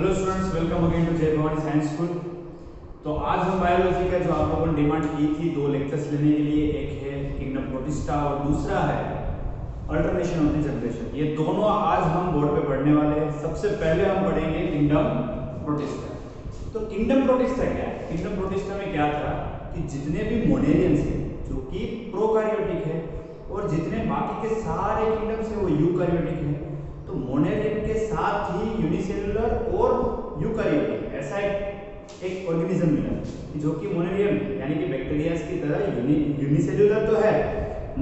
Hello students, welcome again to Jai Bhavani science school. तो आज हम बायोलॉजी का जो आप लोगों ने डिमांड की थी 2 लेक्चर्स लेने के लिए, एक है किंगडम प्रोटिस्टा और दूसरा है अल्टरनेशन ऑफ द जनरेशन। ये दोनों आज हम बोर्ड पे पढ़ने वाले हैं। सबसे पहले हम पढ़ेंगे किंगडम प्रोटिस्टा। तो किंगडम प्रोटिस्टा क्या है? किंगडम प्रोटिस्टा में क्या था कि जितने भी मोनेरियंस हैं जो कि प्रोकैरियोटिक है और जितने बाकी के सारे किंगडम्स है वो यूकैरियोटिक है। तो मोनेरियन के साथ ही यूनिसेलुलर और यूकैरियोटिक ऐसा एक ऑर्गेनिज्म मिला जो कि मोनेरियन यानी कि बैक्टीरिया की तरह यूनिसेलुलर तो है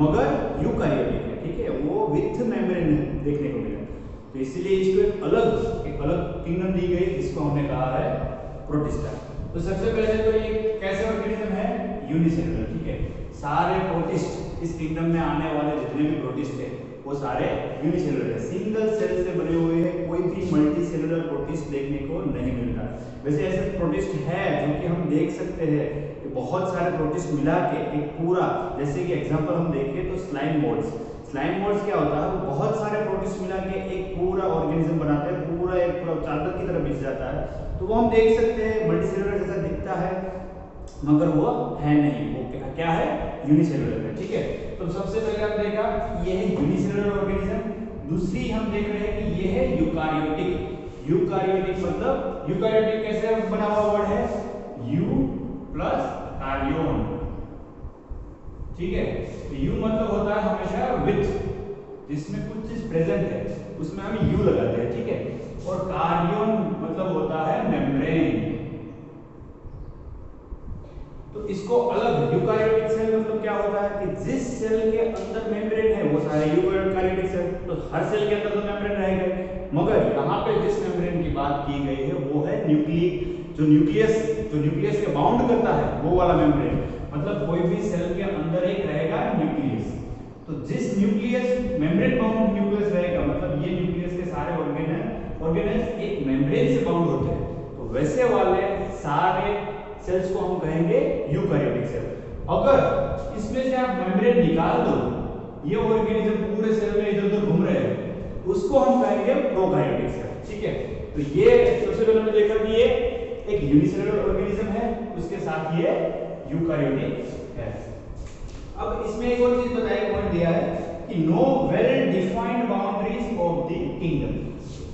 मगर यूकैरियोटिक है। ठीक है, वो विथ मेम्ब्रेन देखने को मिला। तो इसलिए इसको एक अलग किंगडम दी गई जिसको हमने कहा है प्रोटिस्टा। तो सबसे पहले तो ये कैसे ऑर्गेनिज्म है? यूनिसेलुलर। ठीक है, सारे प्रोटिस्ट इस किंगडम में आने वाले जितने भी प्रोटिस्ट है वो सारे यूनिसेलुलर है, सिंगल सेल से बने हुए हैं। कोई भी मल्टी सेलुलर प्रोटिस्ट देखने को नहीं मिलता। वैसे ऐसे प्रोटिस्ट है जो कि हम देख सकते हैं कि बहुत सारे प्रोटिस्ट मिला के एक पूरा, जैसे कि एग्जांपल हम देखें तो स्लाइम मोल्ड्स क्या होता है? वो बहुत सारे प्रोटिस्ट मिला के एक पूरा ऑर्गेनिज्म बनाते हैं, पूरा चादर की तरह बिछ जाता है। तो वो हम देख सकते हैं मल्टी सेलुलर जैसा दिखता है मगर वो है नहीं, वो क्या है? यूनिसेलुलर है। ठीक है, तो सबसे पहले हम देखा ये है यूनिसेलुलर ऑर्गेनिज्म। दूसरी हम देख रहे हैं कि ये है यूकैरियोटिक मतलब यूकैरियोटिक कैसे बना हुआ वर्ड है? Eu plus karyon. ठीक है, तो यू मतलब होता है हमेशा विथ, जिसमें कुछ चीज प्रेजेंट है उसमें हम यू लगाते हैं। ठीक है, और कार्योन मतलब होता है मेम्ब्रेन। तो इसको अलग यूकैरियोटिक सेल मतलब क्या होता है कि जिस सेल के अंदर मेम्ब्रेन है वो सारे यूकैरियोटिक सेल। तो हर सेल के अंदर तो मेम्ब्रेन रहेगा मगर यहाँ पे जिस मेम्ब्रेन की बात की गई है वो है न्यूक्लियस के बाउंड करता है वो वाला मेम्ब्रेन। मतलब कोई भी सेल के अंदर एक रहेगा न्यूक्लियस। तो जिस न्यूक्लियस मेम्ब्रेन बाउंड न्यूक्लियस रहेगा मतलब ये न्यूक्लियस के सारे ऑर्गेनेल्स एक मेम्ब्रेन से बाउंड होते हैं। तो वैसे वाले सारे सेल्स को हम कहेंगे यूकैरियोटिक सेल। अगर इसमें से आप मेम्ब्रेन निकाल दो, ये ऑर्गेनिज्म पूरे सेल में इधर उधर घूम रहे हैं, उसको हम कहेंगे प्रोकैरियोटिक सेल। ठीक है, तो ये सबसे पहले हमने देखा कि ये एक यूनिसेलुलर ऑर्गेनिज्म है, उसके साथ ये यूकैरियोटिक है। अब इसमें एक और चीज बताया, पॉइंट दिया है कि no well defined boundaries of the kingdom.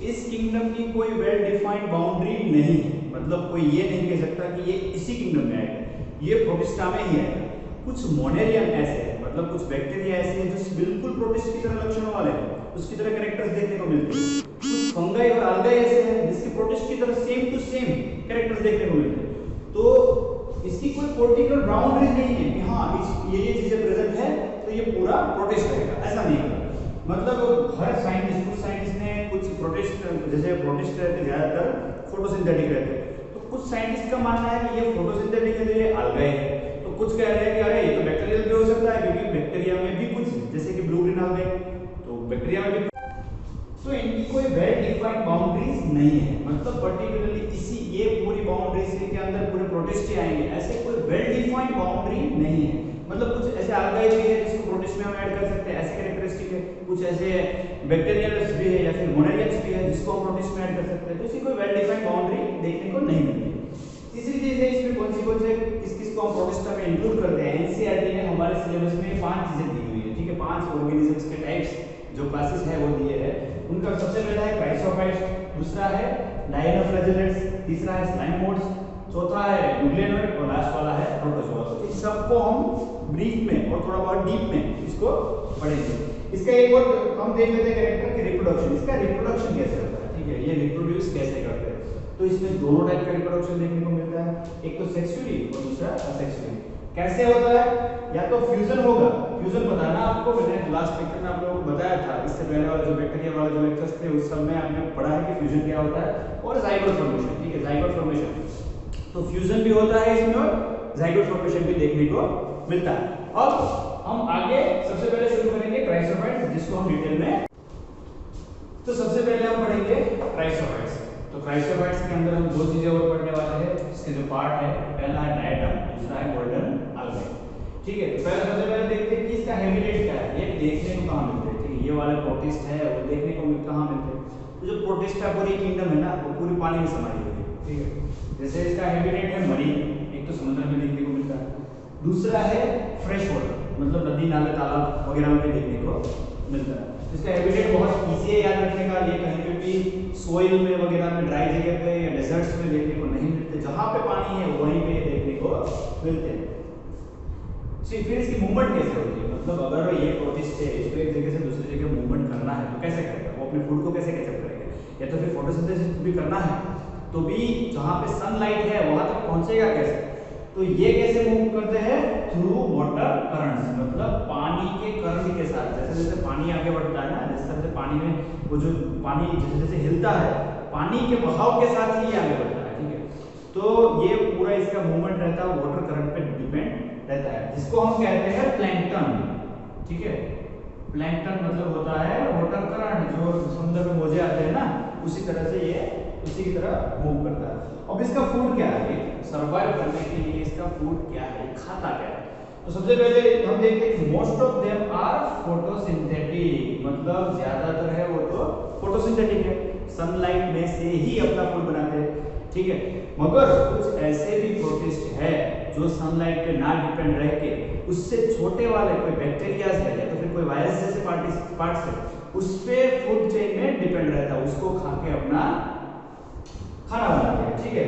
इस किंगडम की कोई वेल डिफाइंड बाउंड्री नहीं है, मतलब कोई ये नहीं कह सकता कि ये इसी किंगडम में आएगा, ये प्रोटिस्टा में ही आएगा। कुछ मोनेरियम ऐसे हैं, मतलब कुछ बैक्टीरिया ऐसे हैं जो बिल्कुल प्रोटिस्ट की तरह लक्षणों वाले हैं, उसकी तरह कैरेक्टर्स देखने को मिलते हैं। कुछ फंगाई और आल्गाई ऐसे हैं जिसके प्रोटिस्ट की तरह सेम टू सेम कैरेक्टर्स देखने को मिलते हैं। तो इसकी कोई पर्टिकुलर बाउंड्री नहीं है कि हाँ ये चीजें प्रेजेंट है तो ये पूरा प्रोटिस्ट रहेगा, ऐसा नहीं होगा। मतलब हर साइंटिस्ट, कुछ साइंटिस्ट ने कुछ प्रोटिस्ट, जैसे प्रोटिस्ट रहते हैं ज्यादातर फोटोसिंथेटिक रहते हैं, तो कुछ साइंटिस्ट का मानना है कि ये फोटोसिंथेटिक है तो ये आल्गाई है। तो कुछ कह रहे हैं कि अरे ये तो बैक्टीरियल भी हो सकता है क्योंकि बैक्टीरिया में भी कुछ जैसे कि ब्लू ग्रीन आल्गाई, तो बैक्टीरिया में भी। तो इनकी कोई वेल डिफाइंड बाउंड्रीज नहीं है, मतलब पर्टिकुलरली इसी ये पूरी बाउंड्रीज के अंदर पूरे प्रोटिस्ट ही आएंगे, ऐसे कोई वेल डिफाइंड बाउंड्री नहीं है। मतलब कुछ ऐसे आल्गाई भी है जिसको प्रोटिस्ट में हम ऐड कर सकते हैं, ऐसे कैरेक्टरिस्टिक है। कुछ ऐसे बैक्टीरियल्स भी है या फिर मोनेरियंस भी है जिसको हम प्रोटिस्ट में ऐड कर सकते हैं। तो इसकी कोई वेल डिफाइंड बाउंड्री देखने को नहीं मिलती। तीसरी चीज है इसमें कौन से किस-किस को हम प्रोटिस्टा में इंक्लूड करते हैं। एनसीईआरटी ने हमारे सिलेबस में 5 चीजें दी हुई है। ठीक है, 5 ऑर्गेनिजम्स के टाइप्स जो क्लासेस है वो दिए हैं। उनका सबसे पहला है क्राइसोफाइट्स, दूसरा है डायनोफ्लैजेलेट्स, तीसरा है स्लाइम मोड्स, चौथा है यूग्लेनोइड और लास्ट वाला है प्रोटोजोआ। तो इन सबको हम ब्रीफ में और थोड़ा बहुत डीप में इसको पढ़ेंगे। इसका एक और हम देख लेते हैं कैरेक्टर की रिप्रोडक्शन। इसका रिप्रोडक्शन कैसे होता है? ठीक है, ये रिप्रोड्यूस कैसे करते हैं? तो इसमें दोनों टाइप का रिप्रोडक्शन देखने को मिलता है, एक तो सेक्सुअली और दूसरा असेक्सुअली। कैसे होता है? या तो फ्यूजन होगा, फ्यूजन बताना आपको, मैंने लास्ट लेक्चर में आप लोगों को बताया था। इससे पहले वाले जो बैक्टीरिया वाले जो लेक्चर्स थे उस सब में आपने पढ़ा है कि फ्यूजन क्या होता है और जाइगोट फॉर्मेशन। ठीक है, जाइगोट फॉर्मेशन, तो फ्यूजन भी होता है इसमें और जाइगोट फॉर्मेशन भी देखने को मिलता है। अब हम आगे सबसे पहले शुरू करेंगे क्राइसोफाइट्स, जिसको हम डिटेल में, तो सबसे पहले हम पढ़ेंगे क्राइसोफाइट्स। तो क्राइसोफाइट्स के अंदर हम 2 चीजें और पढ़ने वाले हैं। इसके जो पार्ट है, पहला है डायटम, दूसरा है गोल्डन आल्गाई। ठीक है, तो सबसे पहले देखते हैं कि इसका हैबिटेट क्या है, ये देखने को कहां मिलते हैं। ठीक है, ये वाले प्रोटिस्ट है वो देखने को कहां मिलते हैं। तो तो जो प्रोटिस्टा पूरी किंगडम है ना वो पूरी पानी में समाई हुई है, ठीक है। जैसे इसका हैबिटेट है मरीन, एक तो समुद्र में देखने को मिलता है, दूसरा है फ्रेश वाटर, मतलब नदी नाले तालाब वगैरह में देखने को मिलता है। इसका हैबिटेट बहुत ईजी है याद रखने का, ये कहीं पे भी सोइल में वगैरह में, ड्राई जगह पे या डेजर्ट्स में देखने को नहीं मिलते, जहाँ पे पानी है वहीं पे देखने को मिलते हैं। फिर इसकी मूवमेंट कैसे होती है, मतलब अगर ये प्रोटिस्ट है, इसको एक जगह से दूसरी जगह मूवमेंट करना है तो कैसे करेगा, वो अपने फूड को कैसे कैचअप करेगा, या तो फिर फोटोसिंथेसिस भी करना है तो भी जहाँ पे सनलाइट है वहां तक पहुंचेगा कैसे, तो ये कैसे मूव करते हैं, थ्रू वाटर करंट्स, मतलब पानी के करंट के साथ। जैसे जैसे पानी आगे बढ़ता है ना, जैसे पानी में वो जो पानी जैसे जैसे हिलता है, पानी के बहाव के साथ ही ये आगे बढ़ता है, ठीक है। तो ये पूरा इसका मूवमेंट रहता है वाटर करंट पे डिपेंड रहता है, जिसको हम कहते हैं प्लैंकटन, ठीक है। प्लैंकटन मतलब होता है वाटर करंट, जो समुद्र में मोजे आते हैं ना, उसी तरह से ये उसी की तरह मूव करता है। अब इसका फूड क्या है, सर्वाइव करने के लिए इसका फूड क्या है, खाता क्या है, तो सबसे पहले हम देखते हैं कि most of them are photosynthetic, मतलब ज्यादातर है वो तो फोटोसिंथेटिक है, सनलाइट में से ही अपना फूड बनाते हैं, ठीक है। मगर कुछ ऐसे भी प्रोटिस्ट है जो सनलाइट पे ना डिपेंड रह के उससे छोटे वाले कोई बैक्टीरियाज है या तो फिर कोई वायरस जैसे पार्ट्स है, उस पे फूड चेन में डिपेंड रहता है, उसको खा के अपना खाना बनाते हैं, ठीक है।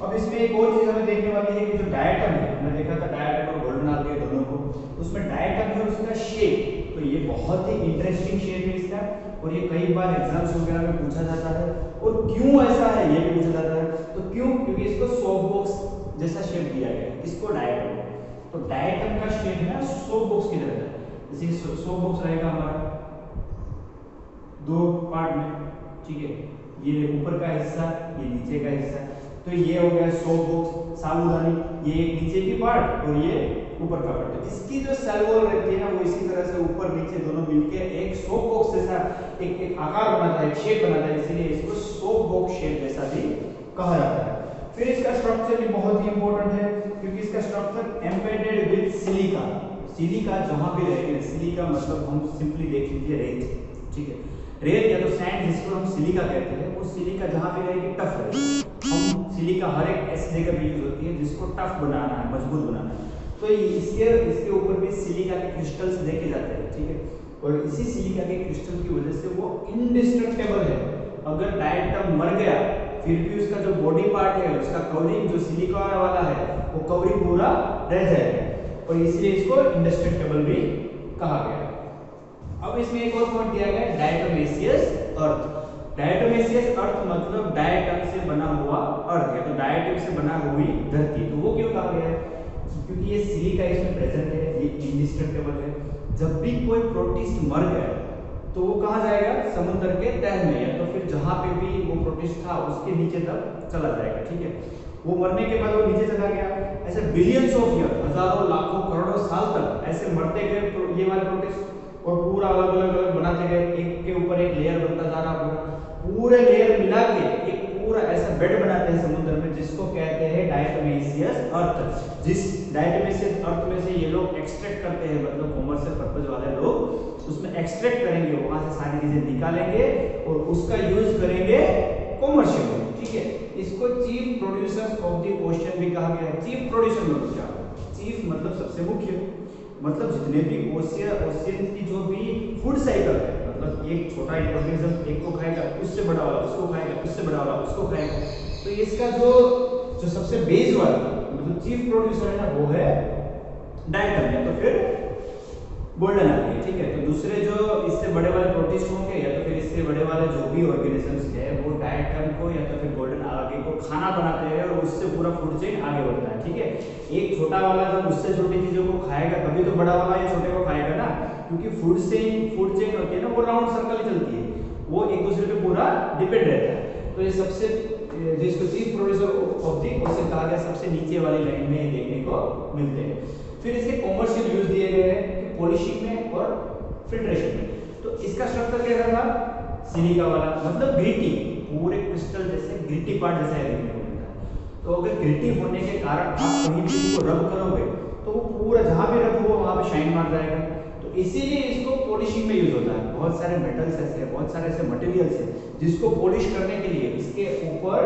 अब इसमें एक और चीज हमें देखने वाली है कि जो डायटम है, हमने देखा था डायटम और गोल्डन आल्गे दोनों को, उसमें डायटम है उसका शेप, तो ये बहुत ही इंटरेस्टिंग शेप है इसका, और ये कई बार एग्जाम्स वगैरह में पूछा जाता है, और क्यों ऐसा है ये भी पूछा जाता है, तो क्यों, क्योंकि इसको सोप बॉक्स जैसा शेप दिया गया है, इसको डायटम, तो डायटम का शेप है ना सोप बॉक्स की तरह है, जैसे सोप बॉक्स रहेगा हमारा दो पार्ट में, ठीक है, ये ऊपर का हिस्सा, ये नीचे का हिस्सा, तो ये हो गया सोप बॉक्स, साबुदानी, ये एक नीचे की पार्ट और ये ऊपर का पार्ट, इसकी जो सेल वॉल रहती है ना वो इसी तरह से ऊपर नीचे दोनों मिलके एक सोप बॉक्स जैसा एक आकार बनाता है, एक शेप बनाता है, इसीलिए इसको सोप बॉक्स शेप जैसा भी कहा जाता है। फिर इसका स्ट्रक्चर भी बहुत ही इंपॉर्टेंट है, क्योंकि इसका structure embedded with silica, silica जहां भी रहेगा, सिलिका मतलब हम सिंपली देख लीजिए रेत, ठीक है, रेत या तो सैंड जिसको हम सिलिका कहते हैं, वो सिलिका जहां भी रहेगी टफ रहेगी, हम सिलिका हर एक ऐसी जगह पे यूज होती है जिसको टफ बनाना है, मजबूत बनाना है, तो इसके ऊपर भी सिलिका के क्रिस्टल्स देखे जाते हैं, ठीक है, और इसी सिलिका के क्रिस्टल की वजह से वो इनडिस्ट्रक्टेबल है, अगर डायटम मर गया फिर भी उसका जो बॉडी पार्ट है, उसका कवरिंग जो सिलिका वाला है वो कवरिंग पूरा रह जाएगा, और इसलिए इसको इंडिस्ट्रक्टेबल भी कहा गया। अब इसमें एक और पॉइंट दिया गया है डायटोमेसियस अर्थ, डायटोमेसियस अर्थ मतलब डायटम से बना हुआ अर्थ, या तो डायटम से बना हुई धरती, तो वो क्यों कहा गया है, क्योंकि ये सिलिका इसमें प्रेजेंट है, ये इंडिस्ट्रक्टेबल है, जब भी कोई प्रोटिस्ट मर गया तो वो कहाँ जाएगा, समुद्र के तह में, या तो फिर जहां पे भी वो प्रोटिस्ट था उसके नीचे तक चला जाएगा, ठीक है। वो मरने के बाद वो नीचे चला गया, ऐसे बिलियंस ऑफ ईयर, हजारों लाखों करोड़ों साल तक ऐसे मरते गए ये वाले प्रोटिस्ट, और पूरा अलग अलग बनाते गए, एक के ऊपर एक लेयर बनता जा रहा, पूरे लेयर मिला के एक पूरा ऐसा बेड बनाते हैं समुद्र में, जिसको कहते हैं डायटोमेसियस अर्थ। जिस डायटोमेसियस अर्थ में से ये लोग एक्सट्रैक्ट करते हैं, मतलब कॉमर्शियल पर्पस वाले लोग उसमें एक्सट्रैक्ट करेंगे, वहां से सारी चीजें निकालेंगे और उसका यूज करेंगे कॉमर्शियल, ठीक है। इसको chief producers of the ocean भी कहा गया है। चीफ प्रोड्यूसर मतलब क्या, चीफ मतलब सबसे मुख्य, मतलब जितने भी ओशियन की जो भी फूड साइकिल है, मतलब एक छोटा ऑर्गेनिज्म एक को खाएगा, उससे बड़ा वाला उसको खाएगा, उससे बड़ा वाला उसको खाएगा, तो इसका जो सबसे बेस वाला मतलब चीफ प्रोड्यूसर है ना वो है डायटम, या तो फिर गोल्डन आल्गे, ठीक है। तो दूसरे जो इससे बड़े वाले प्रोटिस्ट होंगे या तो फिर इससे बड़े वाले जो भी ऑर्गेनिजम्स है वो डायटम को या तो फिर गोल्डन आल्गे को खाना बनाते हैं और उससे पूरा फूड चेन आगे बढ़ता है, ठीक है। एक छोटा वाला जब उससे छोटी चीजों को खाएगा तभी तो बड़ा वाला या छोटे को खाएगा ना, क्योंकि फूड चेन होती है ना वो राउंड सर्कल चलती है, वो एक दूसरे पे पूरा डिपेंड रहता है। तो ये सबसे जिसको chief producer of the ocean कहा गया, सबसे नीचे वाली लाइन में देखने को मिलते हैं। फिर इसके कॉमर्शियल यूज दिए गए हैं पॉलिशिंग में और फिल्ट्रेशन में। तो इसका स्ट्रक्चर कैसा था, सिलिका वाला, मतलब ग्रिटी, पूरे क्रिस्टल जैसे ग्रिटी पार्ट जैसा देखने को मिलता है। तो अगर ग्रिटी होने के कारण आप कहीं भी इसको रब करोगे तो वो पूरा जहां भी रब होगा वहां पे शाइन मार जाएगा, तो इसीलिए इसको पॉलिशिंग में यूज होता है। बहुत सारे मेटल्स ऐसे हैं, बहुत सारे ऐसे मटेरियल्स हैं जिसको पॉलिश करने के लिए इसके ऊपर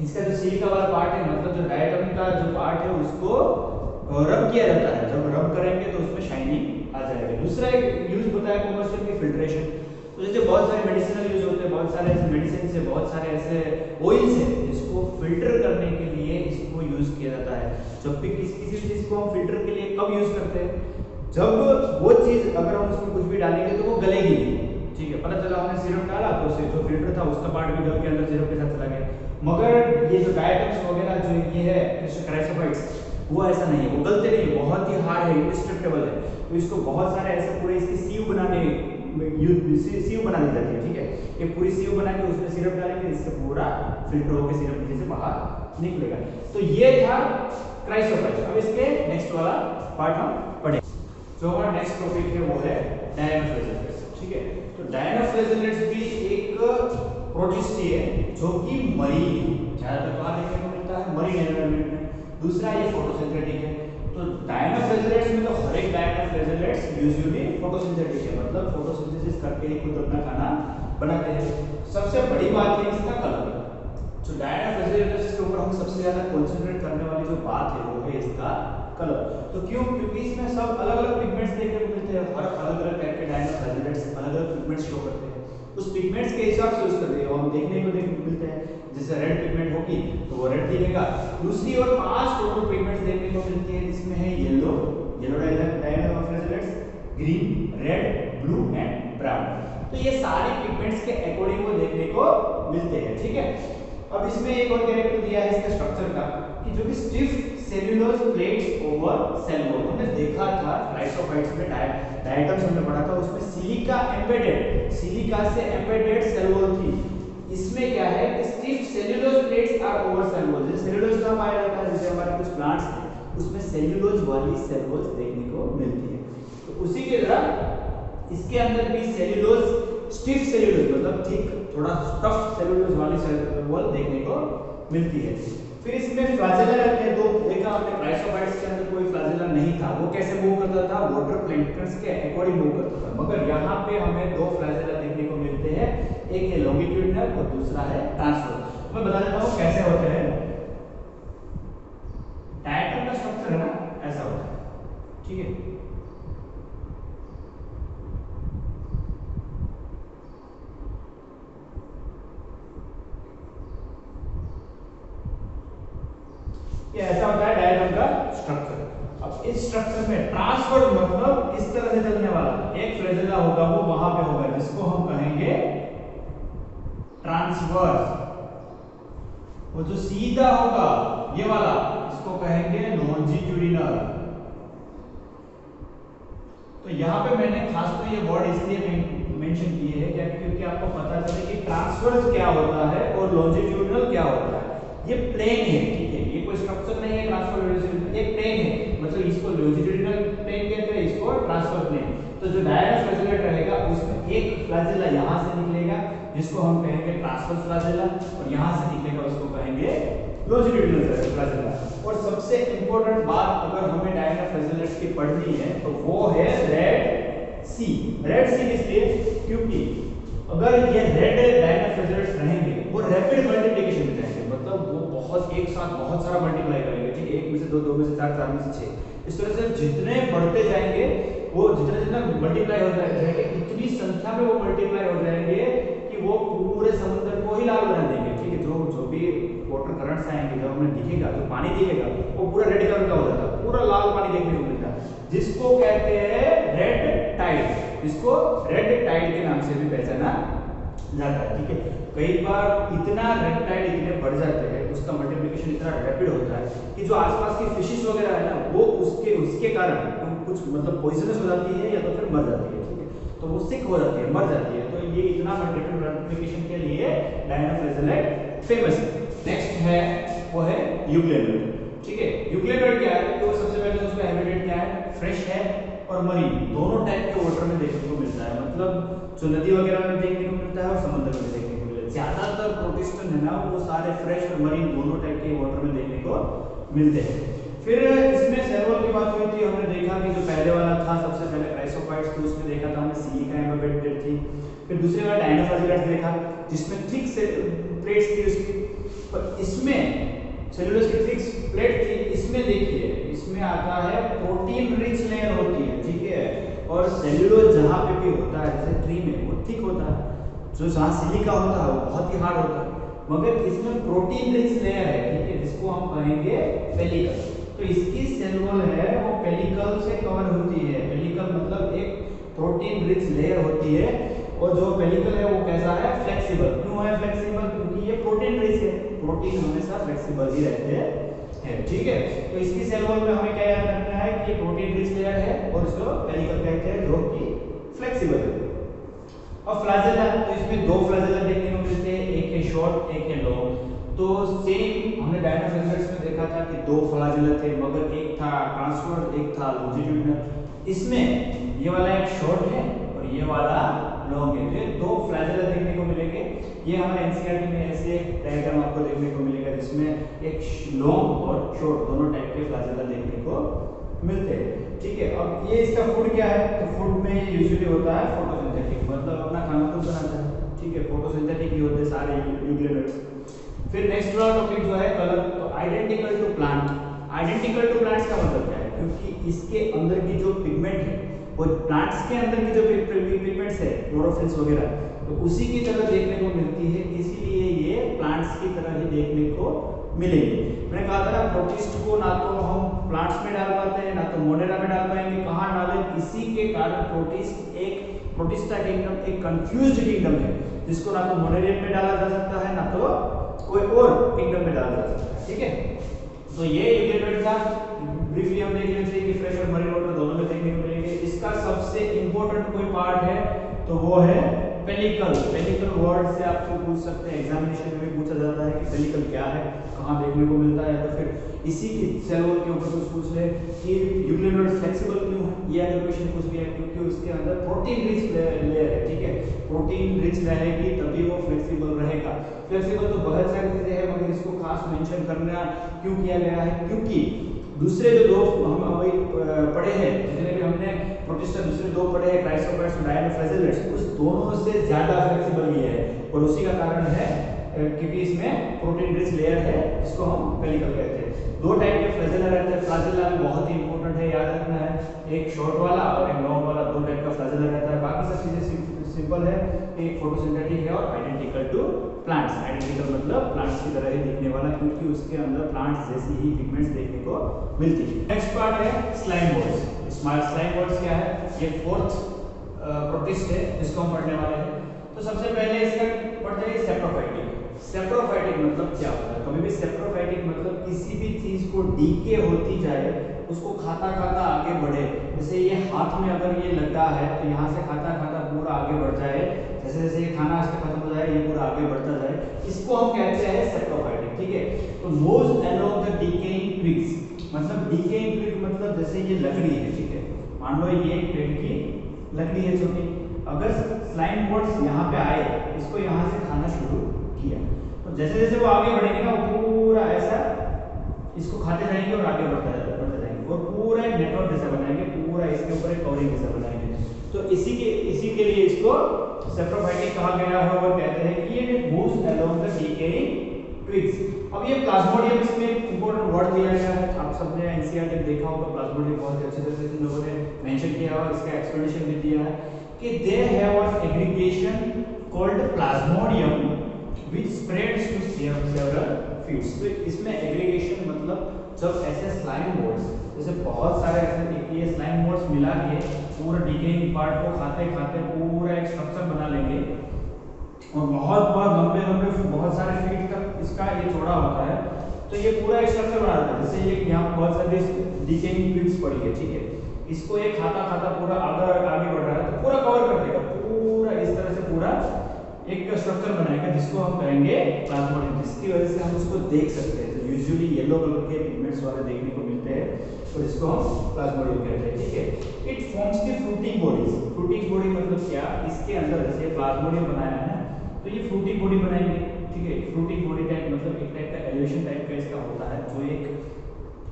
इसका जो सिलिका वाला पार्ट है, मतलब जो डायटम का जो पार्ट है, उसको रब किया जाता है। जब रब करेंगे तो उसमें शाइनिंग आ जाएगी। दूसरा एक यूज होता है कमर्शियल की फिल्ट्रेशन। तो जैसे बहुत सारे मेडिसिनल यूज होते हैं, बहुत सारे ऐसे मेडिसिन से, बहुत सारे ऐसे ऑयल्स हैं जिसको फिल्टर करने के लिए इसको यूज किया जाता है। जब भी किसी चीज को हम फिल्टर के लिए कब यूज करते हैं, जब वो चीज अगर हम उसमें कुछ भी डालेंगे तो वो गलेगी नहीं, ठीक है। पता चला हमने सिरप डाला तो उससे जो फिल्टर था उसका पार्ट भी गल के अंदर सिरप के साथ चला गया। मगर ये जो डायटम्स वगैरह जो ये है क्राइसोफाइट्स, वो ऐसा नहीं है, वो गलते नहीं है, बहुत ही हार्ड है, इंडिस्ट्रक्टेबल है। तो इसको बहुत सारे ऐसे पूरे इसकी सीव बनाने सीव बना दी जाती है, ठीक है। ये पूरी सीव बना के उसमें सिरप डालेंगे, इससे पूरा फिल्टर होकर सिरप नीचे से बाहर निकलेगा। तो ये था क्राइसोफाइट्स। अब इसके नेक्स्ट वाला पार्ट हम पढ़ेंगे। जो हमारा नेक्स्ट टॉपिक है वो है डायनोफ्लेजेलेट्स, ठीक है। तो डायनोफ्लेजेलेट्स भी एक प्रोटिस्टी है जो कि मरीन, ज्यादातर कहाँ देखने को मिलता है, मरीन एनवायरनमेंट में। दूसरा ये फोटोसिंथेटिक है। तो डायनोफ्लेजेलेट्स में तो हर एक डायनोफ्लेजेलेट्स यूजुअली फोटोसिंथेटिक है, मतलब फोटोसिंथेसिस करके ही खुद अपना खाना बनाते हैं। सबसे बड़ी बात है इसका कलर। जो डायनोफ्लेजेलेट्स के ऊपर हम सबसे ज्यादा कंसंट्रेट करने वाली जो बात है वो है इसका कलर। तो क्यों? क्योंकि इसमें सब अलग अलग पिगमेंट्स देखने को मिलते हैं। हर अलग अलग टाइप के डायनोफ्लेजेलेट्स अलग अलग पिगमेंट्स शो करते हैं। उस पिगमेंट्स के हिसाब से यूज करते हैं और हम देखने को मिलते हैं। जैसे रेड पिगमेंट होगी तो वो रेड दिखेगा। दूसरी और 5 टोटल पिगमेंट्स देखने को मिलती है, जिसमें है yellow dinoflagellates, green, red, blue and brown. तो ये सारे पिगमेंट्स के अकॉर्डिंग वो देखने को मिलते हैं, ठीक है। अब इसमें एक और कैरेक्टर दिया है इसके स्ट्रक्चर का कि जो कि stiff cellulose plates over cell wall. हमने देखा था क्राइसोफाइट्स में डायटम्स हमने पढ़ा था, उसमें सिलिका एम्बेडेड, सिलिका से एम्बेडेड सेल वॉल थी। इसमें क्या है कि stiff cellulose plates are over cell wall. जैसे सेल्यूलोज कहाँ पाया जाता है, जैसे हमारे कुछ प्लांट्स हैं उसमें सेल्यूलोज वाली सेल वॉल्स देखने को मिलती है। तो उसी की तरह इसके अंदर भी सेल्यूलोज, स्टिफ सेल्यूलोज मतलब ठीक थोड़ा टफ सेल्यूलोज वाली सेल वॉल देखने को मिलती है। फिर इसमें फ्लैजेला रहते हैं। तो देखा आपने क्राइसोफाइट्स के अंदर कोई फ्लैजेला नहीं था। वो कैसे मूव करता था? वाटर प्लैंक्टन्स के अकॉर्डिंग मूव करता था। मगर यहाँ पे हमें 2 फ्लैजेला देखने को मिलते हैं, एक है लॉन्गिट्यूडिनल और दूसरा है ट्रांसवर्स। मैं बता देता हूँ कैसे होते हैं। डायटम का स्ट्रक्चर है ना, ऐसा होता है, ठीक है। ये ऐसा होता है डायग्राम का स्ट्रक्चर। अब इस स्ट्रक्चर में ट्रांसवर्स मतलब इस तरह से चलने वाला एक फ्लैजेला होगा, वो वहां पे होगा, जिसको हम कहेंगे ट्रांसवर्स। वो जो सीधा होगा ये वाला, इसको कहेंगे लॉन्जिट्यूडिनल। तो यहाँ पे मैंने खास तो ये वर्ड इसलिए मेंशन किए हैं क्या, क्योंकि आपको पता चले कि ट्रांसवर्स क्या होता है और लॉन्जिट्यूडिनल क्या होता है। ये प्लेन है, ठीक है, ये कोई स्ट्रक्चर नहीं है ट्रांसवर्स, एक प्लेन है, मतलब इसको लॉन्जिट्यूडिनल प्लेन कहते हैं, इसको ट्रांसवर्स प्लेन। तो जो डायनोफ्लेजेलेट रहेगा उसमें एक फ्लैजेला यहाँ से निकलेगा जिसको हम कहेंगे ट्रांसवर्स फ्लैजेला, और यहाँ से निकलेगा उसको कहेंगे लॉन्जिट्यूडिनल फ्लैजेला। और सबसे इंपॉर्टेंट बात अगर हमें डायनोफ्लेजेलेट्स की पढ़नी है तो वो है रेड सी। रेड सी इसलिए क्योंकि अगर ये रेड डायनोफ्लेजेलेट्स रहेंगे वो रैपिड मल्टीप्लिकेशन में जाएंगे, मतलब वो बहुत एक साथ बहुत सारा मल्टीप्लाई करेंगे, ठीक है। 1 में से 2, 2 में से 4, 4 में से 6, इस तरह से जितने बढ़ते जाएंगे वो जितना जितना मल्टीप्लाई हो जाएंगे, इतनी संख्या में वो मल्टीप्लाई हो जाएंगे कि वो पूरे समुद्र को ही लाल बना देंगे, ठीक है। जो भी वाटर करंट्स आएंगे, जब हमें दिखेगा जो पानी दिखेगा वो पूरा रेड कलर का हो जाता है, पूरा लाल पानी देखने को मिलता है, जिसको कहते हैं रेड टाइड। इसको रेड टाइड के नाम से भी पहचाना जाता है, ठीक है। कई बार इतना रेड टाइड इतने बढ़ जाते हैं, उसका मल्टीप्लिकेशन इतना रैपिड होता है कि जो आसपास की फिशेस वगैरह है ना, वो उसके कारण कुछ मतलब पॉइजनस हो जाती है या तो फिर मर जाती है, ठीक है। तो वो सिक हो जाती है, मर जाती है। तो ये इतना मल्टीप्लिकेशन के लिए डायनोफ्लेजेलेट फेमस है। नेक्स्ट है वो है यूग्लेनोइड, ठीक है। यूग्लेनोइड क्या है? तो सबसे पहले तो उसका हैबिटेट क्या है? फ्रेश है और मरीन, दोनों टाइप के वाटर में देखने को मिलता है, मतलब जो नदी वगैरह में देखने को मिलता है और समुद्र में देखने को मिलता है। ज्यादातर प्रोटिस्टन है ना वो सारे फ्रेश और मरीन दोनों टाइप के वाटर में देखने को मिलते हैं। फिर इसमें सेल वॉल की बात हुई थी, हमने देखा कि जो पहले वाला था सबसे पहले क्राइसोफाइट्स थी, उसमें देखा था हमने सिलिका एम्बेडेड थी। फिर दूसरे वाला डायनोफ्लाजेलेट्स देखा जिसमें थिक से प्लेट्स थी उसकी, पर इसमें सेलुलोज की थिक प्लेट थी, इसमें देखिए इसमें आता है प्रोटीन रिच लेयर होती है, ठीक है। और सेलुलोज जहाँ पे भी होता है जैसे ट्री में वो थिक होता है, जो जहाँ सिलिका होता है वो बहुत ही हार्ड होता है, मगर इसमें प्रोटीन रिच लेयर है, ठीक है, जिसको हम कहेंगे पेलिकल। तो इसकी सेल वॉल है वो पेलिकल से कवर होती है। पेलिकल मतलब एक प्रोटीन रिच लेयर होती है, और जो पेलिकल है वो कैसा है, फ्लेक्सिबल। क्यों है फ्लेक्सिबल? क्योंकि ये प्रोटीन रिच है, प्रोटीन हमेशा फ्लेक्सिबल ही रहते हैं, ठीक है। तो इसकी सेल वॉल में हमें क्या याद रखना है कि ये प्रोटीन रिच लेयर है और इसको पेलिकल कहते हैं, जो कि फ्लेक्सिबल है। और फ्लैजेला, तो इसमें दो फ्लैजेला देखने को मिलते हैं, एक है शॉर्ट एक है लॉन्ग। तो सेम हमने डायनोफ्लाजेलेट्स में देखा था कि दो फ्लैजेला थे, मगर एक था ट्रांसवर्स एक था लॉन्जिट्यूडिनल। इसमें ये वाला एक शॉर्ट है और ये वाला लॉन्ग है, तो ये दो फ्लैजेला देखने को मिलेंगे। ये हमारे एनसीईआरटी में ऐसे एक डायग्राम आपको देखने को मिलेगा जिसमें एक लॉन्ग और शॉर्ट दोनों टाइप के फ्लैजेला देखने को मिलते हैं, ठीक है। अब ये इसका फूड क्या है, तो फूड में यूजुअली होता है फोटोसिंथेटिक, मतलब अपना खाना खुद बनाता है, ठीक है, फोटोसिंथेटिक ही होते हैं सारे यूकेरियोट्स। फिर नेक्स्ट वाला टॉपिक जो है कलर, तो identical to plant. Identical to plants का मतलब क्या है, क्योंकि इसके अंदर की जो पिगमेंट है वो प्लांट्स के अंदर की जो पिगमेंट्स है क्लोरोफिल्स वगैरह, तो उसी की तरह देखने को मिलती है, इसीलिए ये प्लांट्स की तरह ही देखने को मिलेगी। मैंने कहा था ना प्रोटिस्ट को ना तो हम प्लांट्स में डाल पाते हैं ना तो मोनेरा में डाल पाएंगे, कहाँ डालें, इसी के कारण प्रोटिस्टा किंगडम एक कंफ्यूज्ड किंगडम है, जिसको ना तो मोनेरियम में डाला जा सकता है ना तो कोई और किंगडम में डाला जा सकता है, ठीक है। तो ये यूकेरियोट था, ब्रीफली हम देख लेते हैं कि फ्रेश और मरीन वाटर दोनों में देखने को मिलेंगे। इसका सबसे इंपॉर्टेंट कोई पार्ट है तो वो है पेलिकल। पेलिकल वर्ड से आपको पूछ सकते हैं, एग्जामिनेशन में भी पूछा जाता है कि पेलिकल क्या है, कहाँ देखने को मिलता है, तो फिर इसी की सेल वॉल के ऊपर कुछ पूछ ले कि यूकेरियोट फ्लेक्सिबल क्यों है, ये अगर क्वेश्चन कुछ भी है, क्योंकि उसके अंदर प्रोटीन रिच लेयर है, ठीक है, प्रोटीन रिच रहेगी तभी वो फ्लेक्सिबल रहेगा। फ्लेक्सिबल तो बहुत सारी चीजें हैं, मगर इसको खास मेंशन करना क्यों किया गया है, क्योंकि दूसरे जो दो हम अभी पढ़े हैं, जितने भी हमने प्रोटिस्टा दूसरे दो पढ़े हैं, क्राइसोफाइट्स और डायनोफ्लाजेलेट्स, उस दोनों से ज्यादा फ्लेक्सिबल ये है, और उसी का कारण है क्योंकि इसमें प्रोटीन रिच लेयर है जिसको हम पेलिकल कहते हैं। दो टाइप के फ्लैजेला रहते हैं, फ्लैजेला में बहुत ही इंपॉर्टेंट है, याद रखना है, एक शॉर्ट वाला और एक लॉन्ग वाला, दो टाइप का फ्लैजेला रहता है। बाकी सब चीजें सिंपल है, एक फोटोसिंथेटिक है और आइडेंटिकल टू प्लांट्स। आइडेंटिकल मतलब प्लांट्स की तरह ही दिखने वाला, क्योंकि उसके अंदर प्लांट्स जैसी ही पिगमेंट्स देखने को मिलती है। नेक्स्ट पार्ट है स्लाइम बोर्ड्स। स्लाइम बोर्ड्स क्या है, ये फोर्थ प्रोटिस्ट है जिसको हम पढ़ने वाले हैं। तो सबसे पहले इसका पढ़ते हैं सेप्रोफाइटिक। सेप्रोफाइटिक मतलब क्या होता है, कभी भी सेप्रोफाइटिक मतलब किसी भी चीज को डीके होती जाए, उसको खाता खाता आगे बढ़े। जैसे ये हाथ में अगर ये लगा है तो यहाँ से खाता खाता पूरा आगे बढ़ जाए, जैसे जैसे ये खाना इसका खत्म हो जाए ये पूरा आगे बढ़ता जाए, इसको हम कहते हैं सेप्रोफाइटिक, ठीक है। तो moves along the decaying twigs, मतलब डिकेइंग ट्विग मतलब जैसे ये लकड़ी है, ठीक है, मान लो ये एक पेड़ की लकड़ी है छोटी, अगर स्लाइम बोर्ड्स यहाँ पे आए, इसको यहाँ से खाना शुरू किया, तो जैसे जैसे वो आगे बढ़ेंगे ना, वो पूरा ऐसा इसको खाते जाएंगे और आगे बढ़ते जाएंगे, और पूरा एक नेटवर्क जैसा बनाएंगे, पूरा इसके ऊपर एक कवरिंग जैसा बनाएंगे। तो इसी के लिए इसको सेप्रोफाइटिक कहा गया है, और कहते हैं कि ये moves along the decaying twigs. अब ये प्लाज्मोडियम, इसमें इंपॉर्टेंट वर्ड दिया गया है, आप सबने एनसीईआरटी में देखा होगा, प्लाज्मोडियम बहुत अच्छे तरह से लोगों ने मेंशन किया है और इसका एक्सप्लेनेशन भी दिया है कि they have an aggregation called Plasmodium which spreads to several feet। तो इसमें एग्रीगेशन मतलब जब ऐसे स्लाइम बोर्ड्स, जैसे बहुत सारे ऐसे ये स्लाइम बोर्ड्स मिला के पूरा डिकेइंग पार्ट को खाते खाते पूरा एक स्ट्रक्चर बना लेंगे, और बहुत बहुत लंबे लंबे बहुत सारे फीट तक इसका ये चौड़ा होता है, तो ये पूरा एक स्ट्रक्चर बना देता है। जैसे ये यहाँ बहुत सारे डिकेइंग ट्विग्स पड़ी है, ठीक है, इसको ये खाता खाता पूरा आगे बढ़ रहा है, तो पूरा कवर कर देगा, पूरा इस तरह से पूरा एक स्ट्रक्चर बनाएगा जिसको हम कहेंगे प्लाज्मोडियम, जिसकी वजह से हम उसको देख सकते हैं। तो यूजुअली येलो कलर के पिगमेंट्स वाले देखने को मिलते हैं, तो इसको हम प्लाज्मोडियम कहते हैं, ठीक है। It forms the fruiting bodies. Fruiting body मतलब क्या, इसके अंदर जैसे प्लाज्मोडियम बनाया है तो ये फ्रूटिंग बॉडी बनाएंगे, ठीक है। फ्रूटिंग बॉडी टाइप मतलब एक टाइप का एलिवेशन टाइप का इसका होता है, जो एक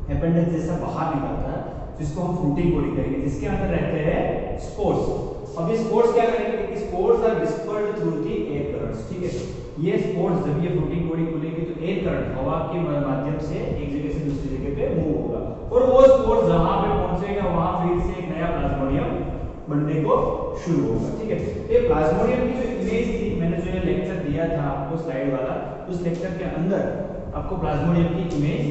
अपेंडिक्स जैसा बाहर निकलता है, जिसको हम फ्रूटिंग बॉडी कहेंगे, जिसके अंदर रहते हैं स्पोर्स। अब ये स्पोर्स क्या करेंगे कि spores are dispersed through the air currents, ठीक है। ये स्पोर्स जब ये फ्रूटिंग बॉडी खुलेगी तो एयर करंट हवा के माध्यम से एक जगह से दूसरी जगह पे मूव होगा, और वो स्पोर्स जहां पे पहुंचेगा वहां फिर से एक नया प्लाज्मोडियम बनने को शुरू होगा, ठीक है। ये प्लाज्मोडियम की जो इमेज थी, मैंने जो ये लेक्चर दिया था आपको स्लाइड वाला, उस लेक्चर के अंदर आपको प्लाज्मोडियम की इमेज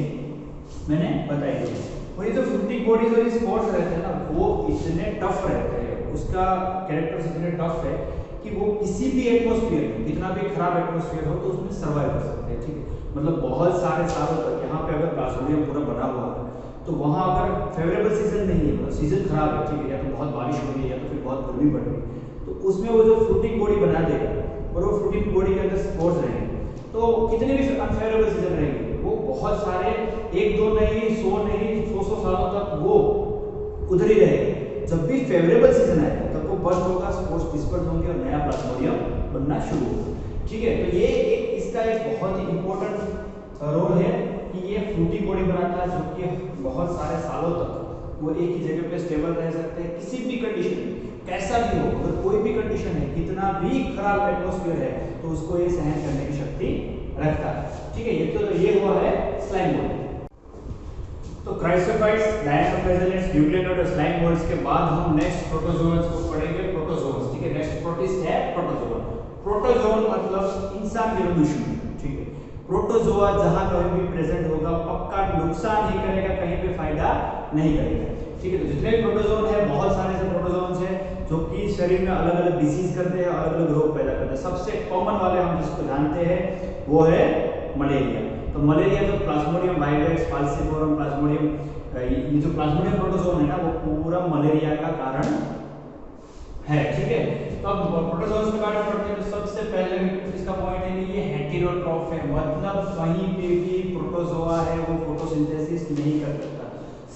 मैंने बताई थी। और ये जो फ्रूटिंग बॉडीज और स्पोर्स रहते हैं ना, वो इतने टफ रहते हैं, उसका कैरेक्टर्स इतने टफ है कि वो किसी भी एटमॉस्फेयर में, कितना भी खराब एटमॉस्फेयर हो तो उसमें सर्वाइव कर सकते हैं, ठीक है। मतलब बहुत सारे सालों तक यहाँ पे अगर प्लाज्मोडियम पूरा बना हुआ है तो वहाँ अगर फेवरेबल सीजन नहीं है, मतलब सीजन खराब है, ठीक है, या तो बहुत बारिश हो रही है या तो फिर बहुत गर्मी पड़ रही है, तो उसमें वो जो फ्रूटिंग बॉडी बना देगा और वो फ्रूटिंग बॉडी के अंदर स्पोर्स रहेंगे, तो कितने भी अनफेवरेबल सीजन रहेंगे वो बहुत सारे, एक दो नहीं, 100 नहीं, 100 सालों तक वो उधर ही रहेगा। जब भी फेवरेबल सीजन आएगा तब वो बस्ट होगा, स्पोर्स डिस्पर्स होंगे और नया प्लाज्मोडियम बनना शुरू होगा, ठीक है। तो ये एक इसका एक बहुत ही इंपॉर्टेंट रोल है कि ये फ्रूटिंग बॉडी बनाता है, जो कि बहुत सारे सालों तक वो एक ही जगह पे स्टेबल रह सकते हैं, किसी भी कंडीशन में, कैसा भी हो, अगर कोई भी कंडीशन है, कितना भी खराब एटमॉस्फेयर है, तो उसको ये सहन करने की शक्ति रखता है, ठीक है। ये तो ये हुआ है स्लाइम बॉडी। तो क्राइसोफाइट्स, डायनोफ्लेजेलेट्स, न्यूक्लियोइड और स्लाइम बॉडीज के बाद हम नेक्स्ट प्रोटोजोअन्स को पढ़ेंगे, प्रोटोजोअन्स, ठीक है। नेक्स्ट प्रोटिस्ट है प्रोटोजोआ। प्रोटोजोन मतलब इंसान के दुश्मन, ठीक है। प्रोटोजोआ जहां कहीं भी प्रेजेंट होगा पक्का नुकसान ही करेगा, कहीं पे फायदा नहीं करेगा, ठीक है। तो जितने भी प्रोटोजोन है, बहुत सारे ऐसे प्रोटोजोन्स हैं जो कि शरीर में अलग अलग डिसीज करते हैं, अलग अलग रोग पैदा करते हैं। सबसे कॉमन वाले हम जिसको जानते हैं वो है मलेरिया। तो मलेरिया जो प्लाज्मोडियम वाइवाक्स, फाल्सिफोरम प्लाज्मोडियम, ये जो प्लाज्मोडियम प्रोटोजोन है ना, वो पूरा मलेरिया का कारण है, ठीक है। तो अब प्रोटोजोन्स के बारे में पढ़ते हैं। तो सबसे पहले इसका पॉइंट है कि ये हेटेरोट्रॉफ है, मतलब कहीं पे भी प्रोटोजोआ है वो फोटोसिंथेसिस नहीं कर सकता।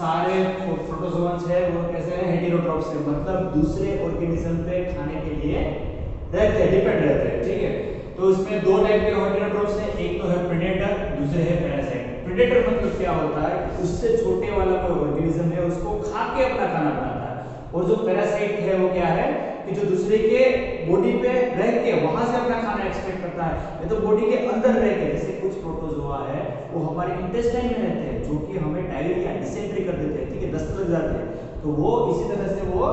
सारे प्रोटोजोन्स है वो कैसे है, हेटेरोट्रॉफ से, मतलब दूसरे ऑर्गेनिज्म पे खाने के लिए रहते हैं, डिपेंड रहते हैं, ठीक है। तो इसमें दो टाइप के हेटेरोट्रॉफ्स हैं, एक तो है प्रेडेटर, दूसरे है पैरासाइट। प्रेडेटर मतलब क्या होता है, उससे छोटे वाला कोई ऑर्गेनिज्म है उसको खा के अपना खाना बनाता है, और जो पैरासाइट है वो क्या है कि जो दूसरे के बॉडी पे रह के वहां से अपना खाना एक्सट्रैक्ट करता है, ये तो बॉडी के अंदर रह के, जैसे कुछ प्रोटोजोआ है वो हमारे इंटेस्टाइन में रहते हैं, जो कि हमें डायरिया, डिसेंट्री कर देते हैं, ठीक है, दस्त लग जाते हैं, तो वो इसी तरह से वो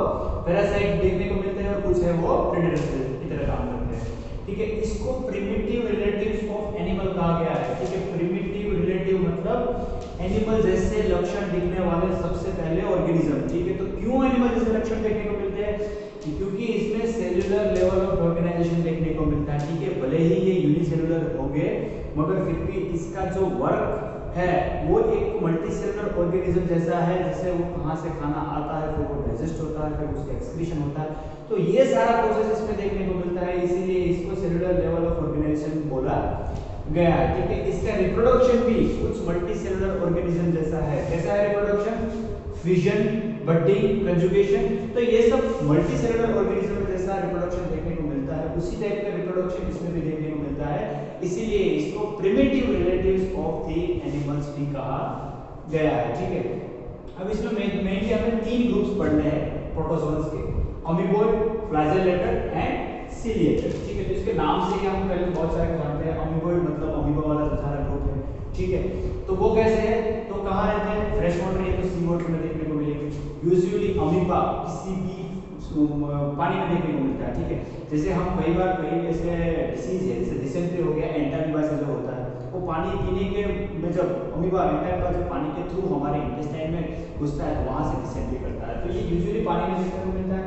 पैरासाइट देखने को मिलते हैं, और कुछ है वो प्रेडेटर्स की तरह काम करते हैं, ठीक है। इसको प्रिमिटिव रिलेटिव्स ऑफ एनिमल कहा गया है, ठीक है। प्रिमिटिव रिलेटिव मतलब एनिमल जैसे लक्षण दिखने वाले सबसे पहले ऑर्गेनिज्म, ठीक है। तो क्यों एनिमल जैसे लक्षण देखने को मिलते हैं, क्योंकि इसमें सेल्यूलर लेवल ऑफ ऑर्गेनाइजेशन देखने को मिलता है, ठीक है। भले ही ये यूनिसेलुलर होंगे मगर फिर भी इसका जो वर्क है वो एक मल्टीसेलुलर ऑर्गेनिज्म जैसा है, जैसे वो कहां से खाना आता है, फिर वो डाइजेस्ट होता है, फिर उसका एक्सक्रीशन होता है, तो ये सारा प्रोसेस इसमें देखने को मिलता है, इसीलिए इसको सेलुलर लेवल ऑफ ऑर्गेनाइजेशन बोला गया है, ठीक है। इसका रिप्रोडक्शन भी कुछ मल्टीसेलुलर ऑर्गेनिज्म जैसा है। कैसा है रिप्रोडक्शन, फिजन, बडिंग, कंजुगेशन, तो ये सब मल्टीसेलुलर ऑर्गेनिज्म में जैसा रिप्रोडक्शन देखने को मिलता है, उसी टाइप का रिप्रोडक्शन इसमें भी देखने को मिलता है, इसीलिए इसको primitive relatives of the animals भी कहा गया है, ठीक है। अब इसमें मेनली हमें तीन ग्रुप्स पढ़ने हैं प्रोटोजोन्स के, अमीबॉइड, फ्लैजेलेटेड एंड सीलिएटेड, ठीक है। तो इसके नाम से ही हम पहले बहुत सारे जानते हैं, अमीबॉइड मतलब अमीबा वाला सारा ग्रुप है, ठीक है। तो वो कैसे है, तो कहाँ रहते हैं, फ्रेश वाटर या तो सी वाटर में देखने को मिलेंगे। यूजुअली अमीबा किसी भी पानी में देखने को मिलता है, ठीक है। जैसे हम कई बार कई ऐसे डिसीज है, जैसे डिसेंट्री हो गया, एंटामीबा से जो होता है, वो पानी पीने के में जब अमीबा एंटामीबा जब पानी के थ्रू हमारे इंटेस्टाइन में घुसता है तो वहां से डिसेंट्री करता है, तो ये यूजुअली पानी में देखने को मिलता है।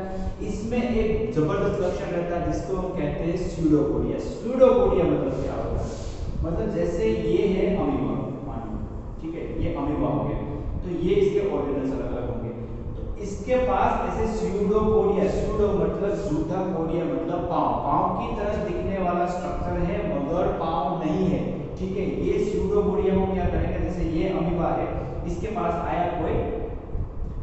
इसमें एक जबरदस्त लक्षण रहता है जिसको हम कहते हैं स्यूडोपोडिया। स्यूडोपोडिया मतलब क्या होता है, मतलब जैसे ये है अमीबा पानी, ठीक है, ये अमीबा हो गया, तो ये इसके ऑर्गेनल्स अलग अलग होंगे, तो इसके पास ऐसे स्यूडोपोडिया, स्यूडो मतलब झूठा, पोडिया मतलब पाँव, पाँव की तरह दिखने वाला स्ट्रक्चर है मगर पाँव नहीं है, ठीक है। ये स्यूडोपोडिया को क्या करेगा, जैसे ये अमीबा है, इसके पास आया कोई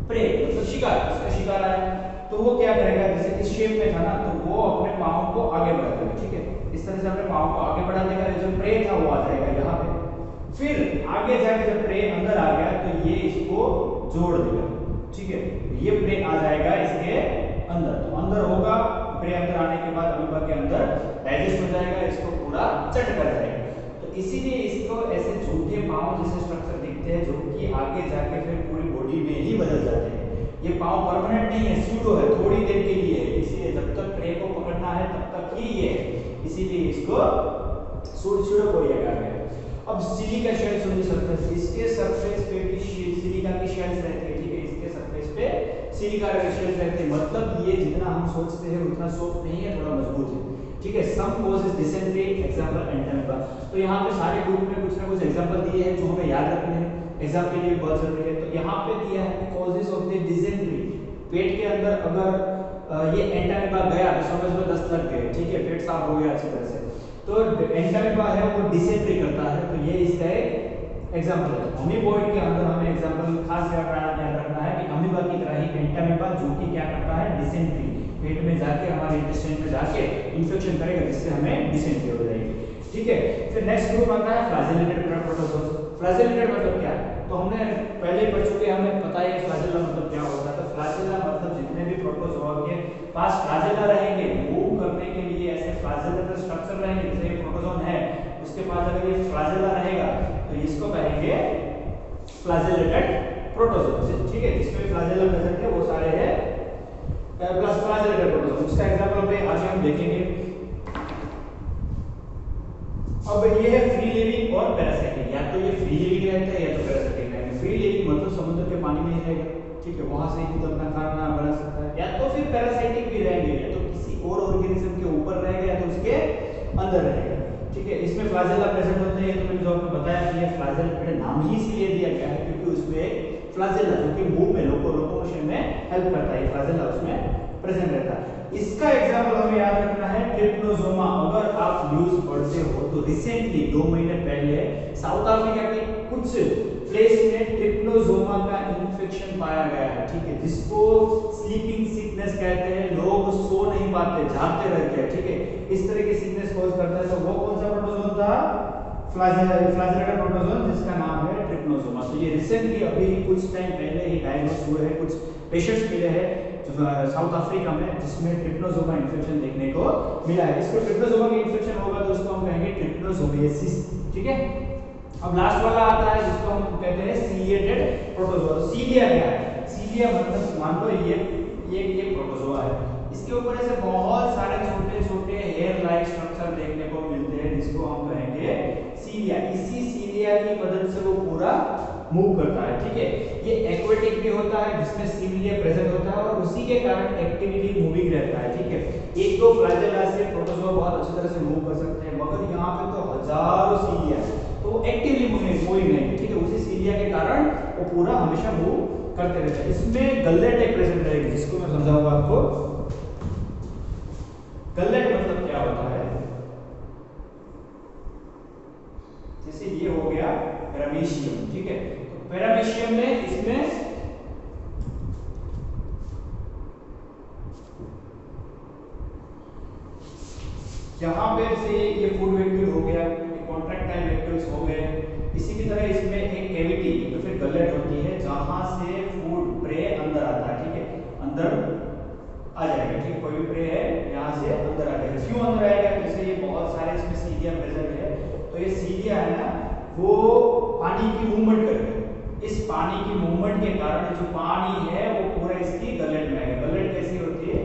प्रे मतलब शिकार, इसका शिकार आया, तो वो क्या करेगा, जैसे इस शेप में था ना, तो वो अपने पाँव को आगे बढ़ा देगा, ठीक है। इस तरह से अपने पाँव को आगे बढ़ा देगा, जो प्रे था वो आ जाएगा यहाँ पे, फिर आगे जाके जब प्रे अंदर आ गया तो ये इसको जोड़ देगा, ठीक है, ये प्रे आ जाएगा इसके अंदर, तो अंदर होगा, प्रे अंदर आने के बाद अमीबा के अंदर डाइजेस्ट हो जाएगा, इसको पूरा चट कर जाएगा। तो इसीलिए इसको ऐसे झूठे पाँव जैसे स्ट्रक्चर दिखते हैं जो कि आगे जाके फिर पूरी बॉडी में ही बदल जाते हैं। ये पाँव परमानेंट नहीं है, सूडो है, थोड़ी देर के लिए है, इसलिए जब तक प्रे को पकड़ना है तब तक ही ये है, इसीलिए इसको सूडोपोडिया कहा गया। अब silica shells on the surface, इसके सरफेस पे भी सिलिका की शेल्स रहती है, ठीक है, इसके सरफेस पे सिलिका के शेल्स रहते हैं, मतलब ये जितना हम सोचते हैं उतना सॉफ्ट नहीं है, थोड़ा मजबूत है, ठीक है। सम कॉजेस डिसेंट्री एग्जांपल एंटामीबा, तो यहाँ पे सारे ग्रुप में कुछ ना कुछ एग्जांपल दिए हैं जो हमें याद रखने हैं, एग्जाम के लिए बहुत जरूरी है। तो यहाँ पे दिया है कॉजेस ऑफ द डिसेंट्री, पेट के अंदर अगर ये एंटामीबा गया तो समझ लो 10 लग गए, ठीक है, पेट साफ हो गया अच्छी तरह से, तो एंटामीबा है वो डिसेंट्री करता है, तो ये इसका एक एग्जांपल है। अमीबॉइड के अंदर हमें एग्जांपल खास याद रखना है कि अमीबा की तरह ही एंटामीबा जो कि क्या करता है, डिसेंट्री, पेट में जाके हमारे इंटेस्टाइन में जाके इन्फेक्शन करेगा जिससे हमें डिसेंट्री हो जाएगी, ठीक है। फिर नेक्स्ट ग्रुप आता है फ्लैजेलेटेड प्रोटोजोआ। फ्लैजेलेटेड मतलब क्या है, तो हमने पहले ही पढ़ चुके, हमें पता है फ्लैजेला मतलब क्या होता है। तो फ्लैजेला मतलब जितने भी प्रोटोजोआ के पास फ्लैजेला रहेंगे, मूव करने के लिए ऐसे फ्लैजेलेटेड स्ट्रक्चर रहेंगे, जैसे ये प्रोटोजोन है उसके पास अगर ये फ्लैजेला रहेगा तो इसको कहेंगे फ्लैजेलेटेड प्रोटोजोआ, ठीक है, जिसमें फ्लैजेला प्रेजेंट है वो सारे है प्लस फ्लैजेलेटेड प्रोटोजोआ। उसका एग्जांपल पे आगे हम देखेंगे। अब ये है फ्री लिविंग और पैरासाइटिक, या तो ये फ्री लिविंग रहता है या तो पैरासाइटिक रहता है। फ्री लिविंग मतलब समुद्र के पानी में ही रहेगा, ठीक है, वहां से ही अपना खाना बना सकता है, या तो फिर पैरासाइटिक भी रहेंगे, या तो किसी और ऑर्गेनिज्म के ऊपर रहेगा या तो उसके अंदर रहेगा, ठीक है। इसमें फ्लैजेला प्रेजेंट होते हैं, तो मैंने जो आपको बताया कि ये फ्लैजेला नाम ही इसीलिए दिया गया है क्योंकि उसमें फ्लैजेला जो कि मूव में लोकोमोशन में हेल्प करता है, फ्लैजेला उसमें प्रेजेंट रहता है। इसका एग्जांपल हमें याद रखना है ट्रिप्नोसोमा। अगर आप न्यूज़ पढ़ते हो तो रिसेंटली 2 महीने पहले साउथ अफ्रीका के कुछ प्लेस में ट्रिप्नोसोमा का इन्फेक्शन पाया गया है, ठीक है, जिसको स्लीपिंग सिकनेस कहते हैं। लोग सो नहीं पाते, जागते रहते हैं, ठीक है, इस तरह की सिकनेस कॉज करता है। तो वो कौन सा प्रोटोजोन था, फ्लैजेलेटेड प्रोटोजोन, जिसका नाम है ट्रिप्नोसोमा। तो ये रिसेंटली अभी कुछ टाइम पहले ही डायग्नोस हुए हैं, कुछ पेशेंट्स मिले हैं साउथ अफ्रीका में जिसमें ट्रिप्नोसोमा इन्फेक्शन देखने को मिला है। इसको ट्रिप्नोसोमा की इन्फेक्शन होगा तो उसको हम कहेंगे ट्रिप्नोसोमियासिस, ठीक है। अब लास्ट वाला आता है जिसको हम कहते हैं सीलिएटेड प्रोटोजोआ। सीलिया क्या है, सीलिया मतलब मान लो ये प्रोटोजोआ है, इसके ऊपर ऐसे बहुत सारे छोटे छोटे हेयर लाइक स्ट्रक्चर देखने को मिलते हैं जिसको हम कहेंगे सीलिया। इसी सीलिया की मदद से वो पूरा मूव करता है, ठीक है। ये एक्वेटिक भी होता है जिसमें सीलिया प्रेजेंट होता है और उसी के कारण एक्टिवली मूविंग रहता है, ठीक है। एक दो फ्लैजेला से प्रोटोजोआ बहुत अच्छी तरह से मूव कर सकते हैं, मगर यहाँ पे तो हजारों सीलिया है तो वो एक्टिवली मूविंग नहीं, ठीक है, उसी सीलिया के कारण वो पूरा हमेशा मूव करते रहते हैं। इसमें गल्लेट एक प्रेजेंट रहेगी जिसको मैं समझाऊंगा आपको। गल्लेट मतलब क्या होता है, जैसे ये हो गया पैरामीशियम, ठीक है, तो पैरामीशियम में इसमें यहाँ पे से ये फूड वेक्यूल हो गया, कॉन्ट्रैक्टाइल वेक्यूल्स हो गए, इसी की तरह इसमें एक कैविटी तो फिर गलेट होती है जहां से फूड प्रे अंदर आता है, ठीक है, अंदर आ जाएगा, ठीक है, कोई भी प्रे है यहाँ से अंदर आ जाएगा। क्यों अंदर आएगा, जैसे ये बहुत सारे इसमें सीलिया प्रेजेंट है, तो ये सीलिया है ना वो पानी की मूवमेंट करेगा, इस पानी की मूवमेंट के कारण जो पानी है वो पूरा इसकी गलेट में आएगा। गलेट कैसी होती है,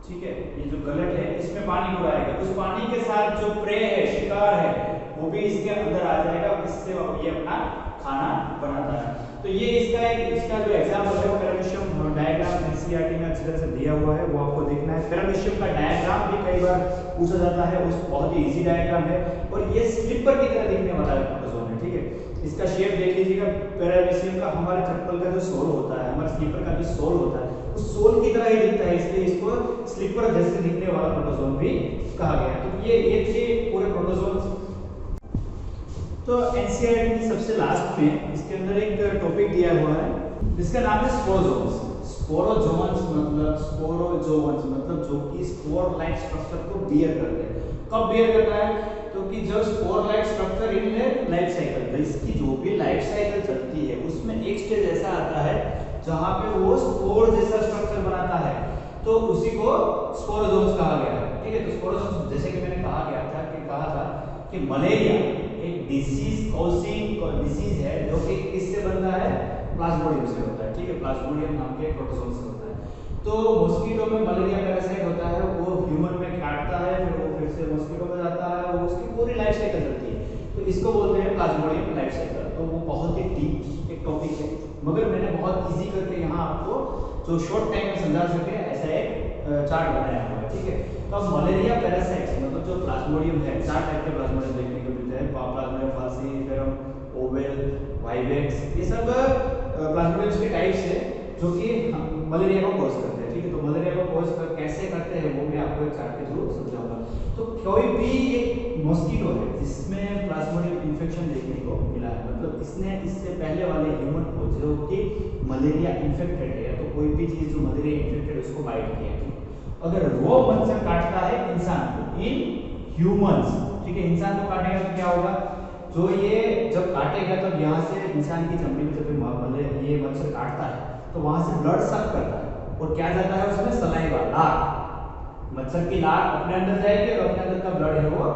ठीक है, ये जो गलेट है इसमें पानी पूरा आएगा, उस पानी के साथ जो प्रे है, शिकार है, वो भी इसके अंदर आ जाएगा, इससे ये अपना खाना बनाता है। तो ये इसका जो एग्जांपल है वो पैरामीशियम डायग्राम एनसीईआरटी में अच्छी तरह से दिया हुआ है, वो आपको देखना है। पैरामीशियम का डायग्राम भी कई बार पूछा जाता है, उस बहुत ही इजी डायग्राम है और ये स्लिपर की तरह दिखने वाला है प्रोटोजोन है, ठीक है। इसका शेप देख लीजिएगा, पैरामीशियम का हमारे चप्पल का जो सोल होता है, हमारे स्लीपर का जो सोल होता है उस सोल की तरह ही दिखता है, इसलिए इसको स्लीपर जैसे दिखने वाला प्रोटोजोन भी कहा गया है। तो ये थे पूरे प्रोटोजोन। तो एनसीईआरटी की सबसे लास्ट में इसके अंदर एक टॉपिक दिया हुआ है जिसका नाम है स्पोरोजोन्स। स्पोरोजोन्स मतलब जो कि स्पोर लाइक स्ट्रक्चर को बियर करते हैं। कब बियर करता है, तो कि जो spore like structure in life cycle, इसकी जो भी लाइफ साइकिल चलती है उसमें एक स्टेज ऐसा आता है जहां पे वो स्पोर जैसा स्ट्रक्चर बनाता है, तो उसी को स्पोरोजोन्स कहा गया है। ठीक है, तो स्पोरोजोन्स जैसे कि मैंने कहा था कि मलेरिया एक डिसीज कॉजिंग डिसीज है जो कि किससे बनता है, प्लाज्मोडियम से होता है। ठीक है, प्लाज्मोडियम नाम के प्रोटोजोन से होता है। तो मॉस्किटो में मलेरिया पैरासाइट होता है, वो ह्यूमन में काटता है, फिर वो फिर से मॉस्किटो में जाता है, वो उसकी पूरी लाइफ साइकिल चलती है, तो इसको बोलते हैं प्लाज्मोडियम लाइफ साइकिल। तो वो बहुत ही डीप एक टॉपिक है, मगर मैंने बहुत इजी करके यहाँ आपको जो शॉर्ट टाइम में समझा सके ऐसा एक चार्ट बनाया हुआ है। ठीक है, तो अब मलेरिया पैरासाइट्स मतलब जो प्लाज्मोडियम है, 4 टाइप के प्लाज्मोडियम देखने को मिलते हैं, प्लाज्मोडियम फाल्सीफेरम, ओवेल, वाइवेक्स, ये सब प्लाज्मोडियम्स के टाइप्स है जो कि मलेरिया को कॉज करते हैं। ठीक है, तो मलेरिया को कॉज कैसे करते हैं वो मैं आपको एक चार्ट के थ्रू समझाऊंगा। तो कोई भी एक मॉस्किटो है जिसमें प्लाज्मोडियम इन्फेक्शन देखने को मिला है, मतलब इसने इससे पहले वाले ह्यूमन को जो कि मलेरिया इन्फेक्टेड है, तो कोई भी चीज जो मलेरिया इन्फेक्टेड है उसको बाइट किया। अगर वो मच्छर काटता है इंसान को, इन ह्यूमंस, ठीक है, इंसान को काटेगा तो क्या होगा, जो ये जब काटेगा तब यहाँ से इंसान की चमड़ी में जब ये मच्छर काटता है तो वहां से ब्लड सक करता है और क्या जाता है उसमें, सलाइवा, लार, मच्छर की लार अपने अंदर जाएगी और अपने अंदर का ब्लड है वो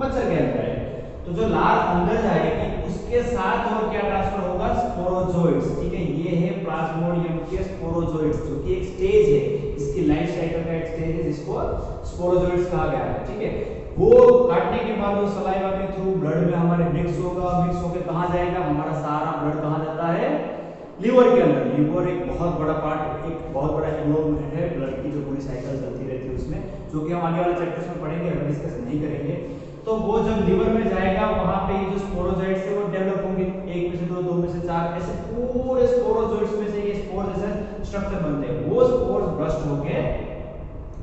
मच्छर के अंदर है। तो जो लार अंदर जाएगी उसके साथ और क्या ट्रांसफर होगा, स्पोरोजोइड्स। ठीक है, ये है प्लाज्मोडियम के स्पोरोजोइड्स, जो कि एक स्टेज है, इसकी लाइफ साइकिल का एक स्टेज है जिसको स्पोरोजोइड्स कहा गया है। ठीक है, वो काटने के बाद वो सलाइवा के थ्रू ब्लड में हमारे मिक्स होगा, मिक्स होकर कहां जाएगा, हमारा सारा ब्लड कहां जाता है, लीवर के अंदर। लीवर एक बहुत बड़ा पार्ट, एक बहुत बड़ा इन्वॉल्वमेंट है ब्लड की, जो पूरी साइकिल चलती रहती है उसमें, जो कि हम आगे वाले चैप्टर्स में पढ़ेंगे, अभी डिस्कस नहीं करेंगे। तो वो जब लीवर में जाएगा वहां पे ये जो स्पोरोजोइड्स है वो डेवलप होंगे, 1 में से 2, 2 में से 4, ऐसे पूरे स्पोरोजोइड्स में से ये स्पोर जैसा स्ट्रक्चर बनते हैं। वो स्पोर्स बर्स्ट होके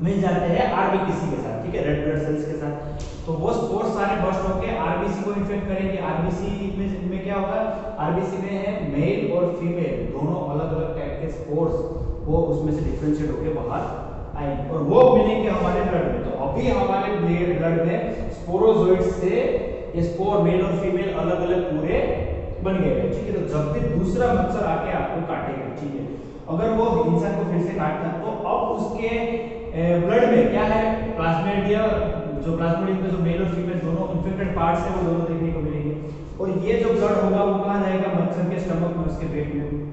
मिल जाते हैं आरबीसी के साथ, ठीक है, रेड ब्लड सेल्स के साथ। तो वो स्पोर्स सारे बर्स्ट होके आरबीसी को इन्फेक्ट करेंगे। आरबीसी में क्या होगा, आरबीसी में है मेल और फीमेल दोनों अलग अलग टाइप के स्पोर्स, वो उसमें से डिफरेंशिएट होके बाहर आएंगे और वो मिलेंगे हमारे ब्लड में। तो अभी हमारे ब्लड में स्पोरोजोइड्स से ये स्पोर मेल और फीमेल अलग अलग पूरे बन गए। ठीक है, तो जब भी दूसरा मच्छर आके आपको काटेगा, ठीक है, अगर वो इंसान को फिर से काटता तो अब उसके ब्लड में क्या है, प्लाज्मोडियम, जो प्लाज्मोडियम में जो मेल और फीमेल दोनों इन्फेक्टेड पार्ट्स है वो दोनों देखने को मिलेंगे। और ये जो ब्लड होगा वो कहां जाएगा, मच्छर के स्टमक में, उसके पेट में।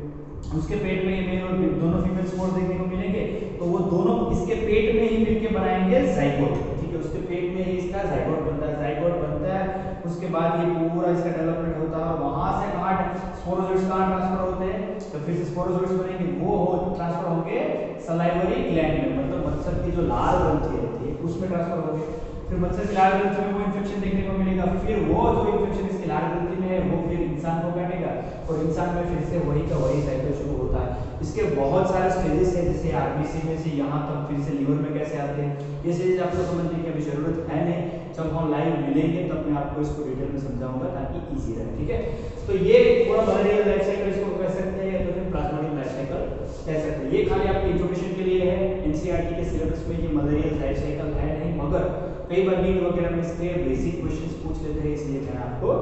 उसके पेट में ये मेल और दोनों फीमेल स्पोर देखने को मिलेंगे, तो वो दोनों इसके पेट में ही मिलके बनाएंगे जाइगोट। ठीक है, उसके पेट में ही इसका जाइगोट बनता है। जाइगोट बनता है, उसके बाद ये पूरा इसका डेवलपमेंट होता है और वहां से कहां स्पोरोजोइड्स कहां ट्रांसफर होते हैं, तो फिर से स्पोरोजोइड्स बनेंगे, वो ट्रांसफर होंगे सलाइवरी ग्लैंड में, मतलब मच्छर की जो लाल ग्रंथि रहती है उसमें ट्रांसफर होंगे। फिर मच्छर की लाल ग्रंथि में वो इन्फेक्शन देखने को मिलेगा, फिर वो जो इन्फेक्शन इसकी लाल ग्रंथि में है वो फिर इंसान को काटेगा और इंसान में फिर से वही का वही साइकिल शुरू होता है। इसके बहुत सारे स्टेजेस हैं, जैसे आरबीसी में से यहाँ तक फिर से लीवर में कैसे आते हैं, ये स्टेज आपको समझने की अभी जरूरत है नहीं, जब हम लाइव मिलेंगे तब मैं आपको इसको डिटेल में समझाऊंगा ताकि इजी रहे। ठीक है, तो ये पूरा मलेरिया लाइफ साइकिल इसको कह सकते हैं या तो फिर प्लाज्मोडियम लाइफ साइकिल कह सकते हैं। ये खाली आपकी इंफॉर्मेशन के लिए है, एनसीईआरटी के सिलेबस में ये मलेरिया लाइफ साइकिल है नहीं, मगर कई बार नीट वगैरह में इसके बेसिक क्वेश्चंस पूछ लेते हैं, इसलिए मैंने आपको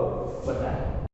बताया।